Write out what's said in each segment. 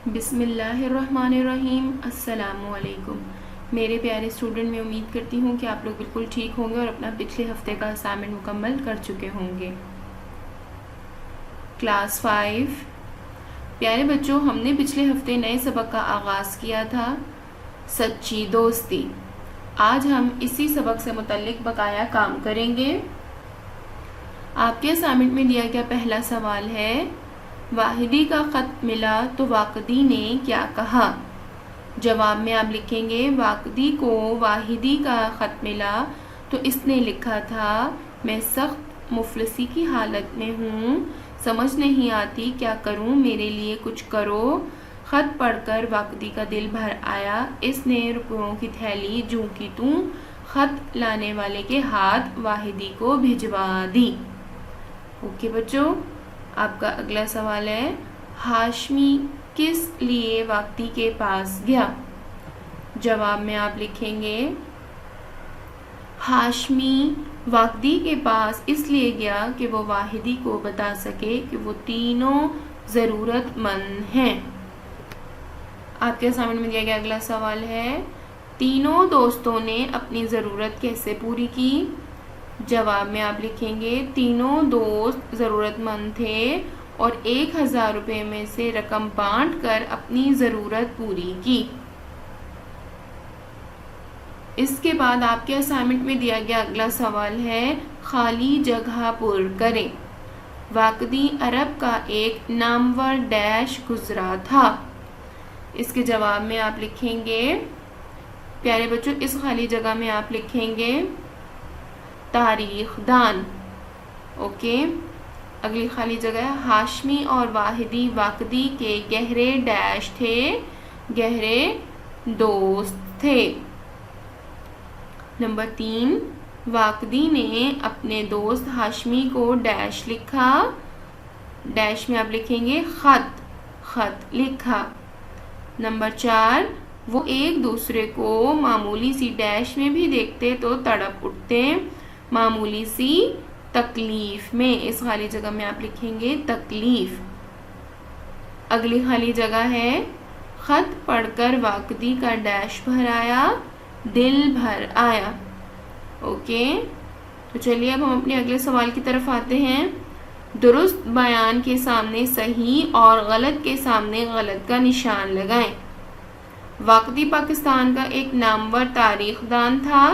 بسم اللہ الرحمن الرحیم۔ السلام علیکم میرے پیارے اسٹوڈنٹ، میں امید کرتی ہوں کہ آپ لوگ بالکل ٹھیک ہوں گے اور اپنا پچھلے ہفتے کا اسائنمنٹ مکمل کر چکے ہوں گے۔ کلاس 5 پیارے بچوں، ہم نے پچھلے ہفتے نئے سبق کا آغاز کیا تھا، سچی دوستی۔ آج ہم اسی سبق سے متعلق بقایا کام کریں گے۔ آپ کے اسائنمنٹ میں دیا گیا پہلا سوال ہے، واحدی کا خط ملا تو واقدی نے کیا کہا؟ جواب میں آپ لکھیں گے، واقدی کو واحدی کا خط ملا تو اس نے لکھا تھا، میں سخت مفلسی کی حالت میں ہوں، سمجھ نہیں آتی کیا کروں، میرے لیے کچھ کرو۔ خط پڑھ کر واقدی کا دل بھر آیا، اس نے روپیوں کی تھیلی جوں کی توں خط لانے والے کے ہاتھ واحدی کو بھجوا دی۔ اوکے بچوں، آپ کا اگلا سوال ہے، ہاشمی کس لیے واقدی کے پاس گیا؟ جواب میں آپ لکھیں گے، ہاشمی واقدی کے پاس اس لیے گیا کہ وہ واحدی کو بتا سکے کہ وہ تینوں ضرورت مند ہیں۔ آپ کے سامنے میں دیا گیا اگلا سوال ہے، تینوں دوستوں نے اپنی ضرورت کیسے پوری کی؟ جواب میں آپ لکھیں گے، تینوں دوست ضرورت مند تھے اور 1000 روپے میں سے رقم بانٹ کر اپنی ضرورت پوری کی۔ اس کے بعد آپ کے اسائنمنٹ میں دیا گیا اگلا سوال ہے، خالی جگہ پر کریں۔ واقدی عرب کا ایک نامور ڈیش گزرا تھا۔ اس کے جواب میں آپ لکھیں گے، پیارے بچوں اس خالی جگہ میں آپ لکھیں گے تاریخ دان۔ اوکے، اگلی خالی جگہ ہے، ہاشمی اور واحدی واقدی کے گہرے ڈیش تھے، گہرے دوست تھے۔ نمبر 3، واقدی نے اپنے دوست ہاشمی کو ڈیش لکھا، ڈیش میں آپ لکھیں گے خط لکھا۔ نمبر 4، وہ ایک دوسرے کو معمولی سی ڈیش میں بھی دیکھتے تو تڑپ اٹھتے، معمولی سی تکلیف میں، اس خالی جگہ میں آپ لکھیں گے تکلیف۔ اگلی خالی جگہ ہے، خط پڑھ کر واقدی کا ڈیش بھر آیا، دل بھر آیا۔ اوکے، تو چلیے اب ہم اپنے اگلے سوال کی طرف آتے ہیں۔ درست بیان کے سامنے صحیح اور غلط کے سامنے غلط کا نشان لگائیں۔ واقدی پاکستان کا ایک نامور تاریخ دان تھا،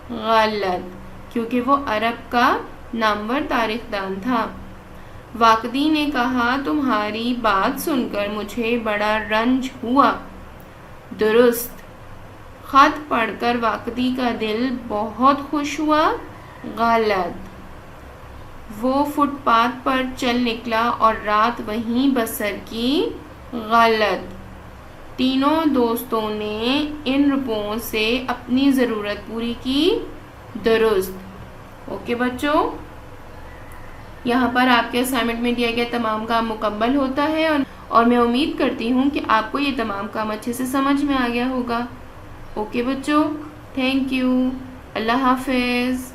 غلط، کیونکہ وہ عرب کا نامور تاریخ دان تھا۔ واقدی نے کہا، تمہاری بات سن کر مجھے بڑا رنج ہوا، درست۔ خط پڑھ کر واقدی کا دل بہت خوش ہوا، غلط۔ وہ فٹ پاتھ پر چل نکلا اور رات وہیں بسر کی، غلط۔ تینوں دوستوں نے ان روپوں سے اپنی ضرورت پوری کی، درست۔ اوکے بچوں، یہاں پر آپ کے اسائنمنٹ میں دیا گیا تمام کام مکمل ہوتا ہے اور میں امید کرتی ہوں کہ آپ کو یہ تمام کام اچھے سے سمجھ میں آ گیا ہوگا۔ اوکے بچوں، تھینک یو، اللہ حافظ۔